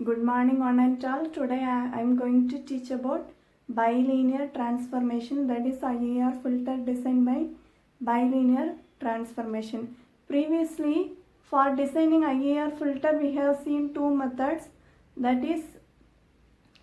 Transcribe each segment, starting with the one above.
Good morning online child. Today I am going to teach about bilinear transformation, that is IAR filter designed by bilinear transformation. Previously for designing IAR filter we have seen two methods, that is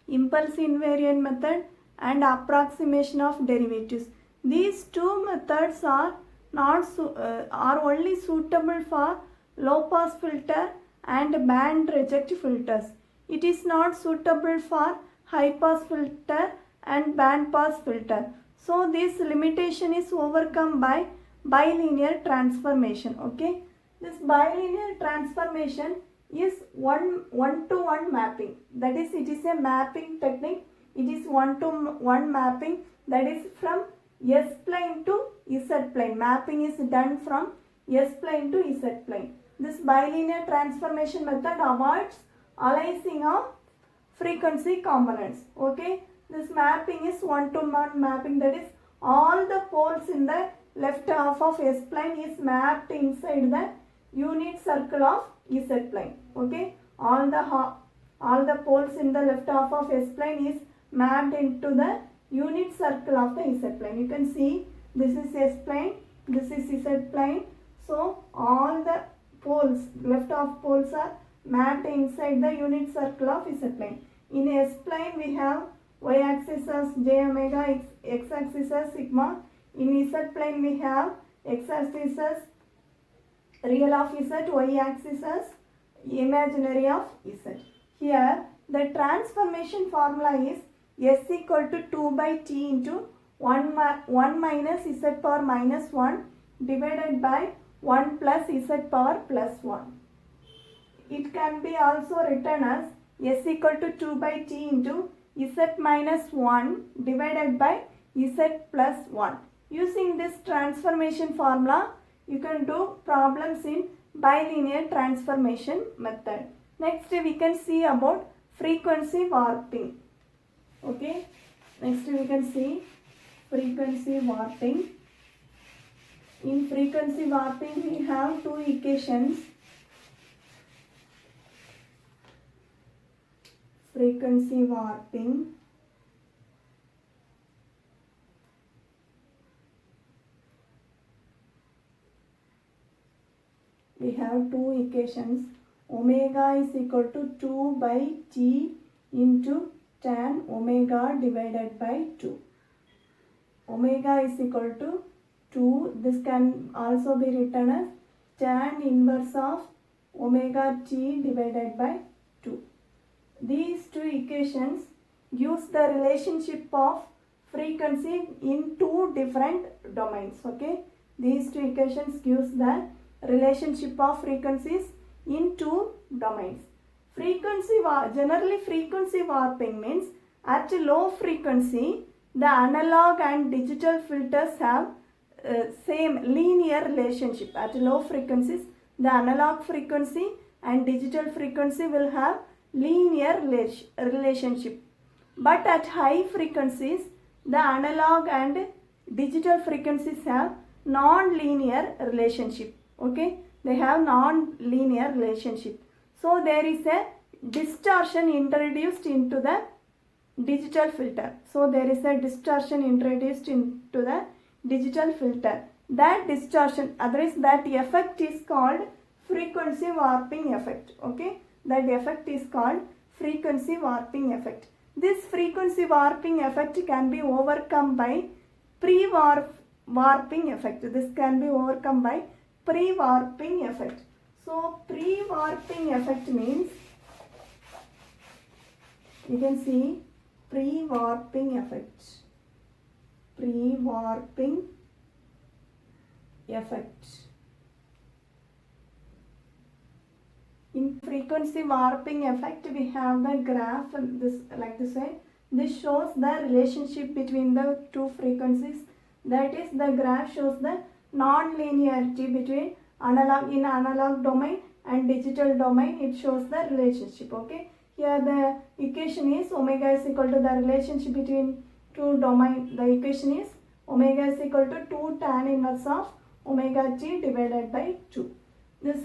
impulse invariant method and approximation of derivatives. These two methods are are only suitable for low pass filter and band reject filters. It is not suitable for high pass filter and band pass filter. So this limitation is overcome by bilinear transformation. Okay, this bilinear transformation is one-to-one mapping. That is, it is a mapping technique. It is one-to-one mapping, that is from S plane to Z plane. Mapping is done from S plane to Z plane. This bilinear transformation method avoids aliasing of frequency components. Okay, this mapping is one-to-one mapping, that is all the poles in the left half of S plane is mapped inside the unit circle of Z plane. Okay, all the poles in the left half of S plane is mapped into the unit circle of the Z plane. You can see this is S plane, this is Z plane. So all the poles, left half poles are mapped inside the unit circle of Z plane. In S plane we have y axis as j omega, x axis as sigma. In Z plane we have x axis as real of Z, y axis as imaginary of Z. Here the transformation formula is S equal to 2 by t into 1 minus Z power minus 1 divided by 1 plus Z power plus 1. It can be also written as S equal to 2 by t into Z minus 1 divided by Z plus 1. Using this transformation formula, you can do problems in bilinear transformation method. Next we can see about frequency warping. Okay, next we can see frequency warping. In frequency warping we have two equations. Frequency warping. We have two equations. Omega is equal to 2 by t into tan omega divided by 2. Omega is equal to 2. This can also be written as tan inverse of omega t divided by 2. These two equations use the relationship of frequency in two different domains. Okay, these two equations use the relationship of frequencies in two domains. Generally frequency warping means at low frequency the analog and digital filters have same linear relationship. At low frequencies the analog frequency and digital frequency will have linear relationship, but at high frequencies the analog and digital frequencies have non-linear relationship. Okay, they have non-linear relationship. So there is a distortion introduced into the digital filter. So there is a distortion introduced into the digital filter. That distortion, otherwise that effect is called frequency warping effect. Okay, that effect is called frequency warping effect. This frequency warping effect can be overcome by pre-warping effect. This can be overcome by pre-warping effect. So pre-warping effect means, you can see pre-warping effect. Pre-warping effect. In frequency warping effect we have the graph this like this way. This shows the relationship between the two frequencies. That is, the graph shows the non-linearity between analog domain and digital domain. It shows the relationship. Okay, here the equation is omega is equal to the relationship between two domain. The equation is omega is equal to 2 tan inverse of omega t divided by 2. This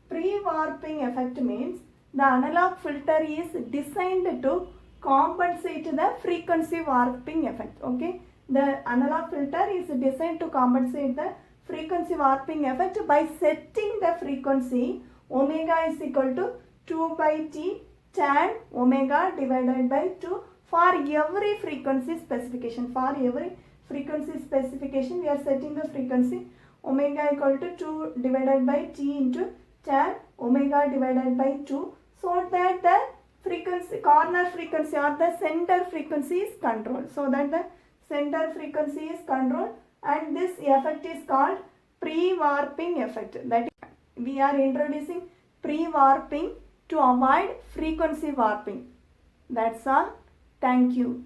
pre-warping effect means The analog filter is designed to compensate the frequency warping effect. Okay, the analog filter is designed to compensate the frequency warping effect by setting the frequency omega is equal to 2 by t tan omega divided by 2 for every frequency specification. For every frequency specification, we are setting the frequency omega equal to 2 divided by t into tan omega divided by 2, so that the frequency, corner frequency or the center frequency is controlled. So that the center frequency is controlled, and this effect is called pre-warping effect. That we are introducing pre-warping to avoid frequency warping. That's all. Thank you.